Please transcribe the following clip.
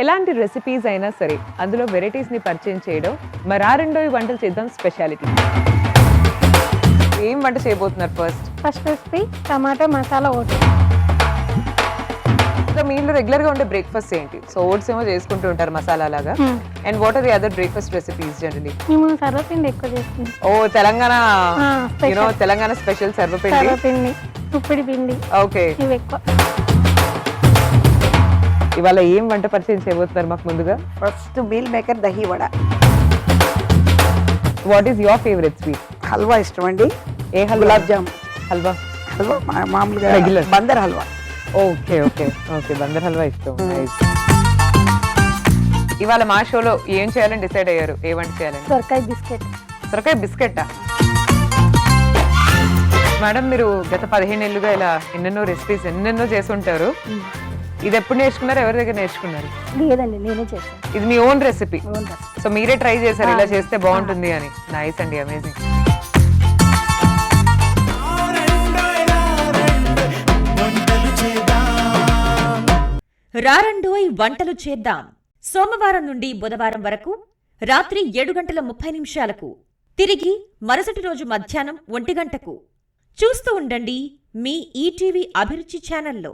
ఎలాంటి రెసిపీస్ అయినా సరే అందులో వెరైటీస్ని పరిచయం చేయడం మరి ఆ రెండో వంటలు చేద్దాం స్పెషాలిటీ. ఏం వంట చేయబోతున్నారు ఫస్ట్ రెసిపీ టమాటా మసాలా ఓట్స్. మీ ఇంట్లో రెగ్యులర్ గా ఉండే బ్రేక్ఫాస్ట్ ఏంటి? సో ఓట్స్ ఏమో చేసుకుంటూ ఉంటారు మసాలా లాగా. And what are the other breakfast recipes generally? మేము సర్వపిండి ఎక్కువ చేస్తాం. ఓ తెలంగాణ, తెలంగాణ స్పెషల్ సర్వపిండి, ఉప్పిడి పిండి. ఓకే, ఇవి ఎక్కువ. ఇవాళ ఏం వంట పరిచయం చేయబోతున్నారు మాకు? ముందుగా first meal maker dahi vada. What is your favourite sweet? Halwa ఇష్టం అండి. ఏ హల్వా? గులాబ్ జామ్ హల్వా. హల్వా మామూలుగా regular Bandar halwa. Okay okay okay, Bandar halwa ఇష్టం. ఇవాళ మా షోలో ఏం చేయాలని డిసైడ్ అయ్యారు? ఏ వంట చేయాలని? సొరకాయ బిస్కెట్. సొరకాయ బిస్కెట్టా? మేడం, మీరు గత 15 ఏళ్ళుగా ఇలా ఎన్నెన్నో రెసిపీస్ ఎన్నెన్నో చేస్తుంటారు. ఇది ఎప్పుడు నేర్చుకున్నారు? ఎవరి దగ్గర నేర్చుకున్నారు? లేదండి, నేనే చేశాను. ఇది మీ ఓన్ రెసిపీ? సో మీరే ట్రై చేశారు ఇలా చేస్తే బాగుంటుంది అని. నైస్ అండి, అమేజింగ్. రారండోయ్ వంటలు చేద్దాం. సోమవారం నుండి బుధవారం వరకు రాత్రి 7:30 తిరిగి మరుసటి రోజు మధ్యాహ్నం 1 గంటకు చూస్తూ ఉండండి మీ ఈటీవీ అభిరుచి ఛానల్లో.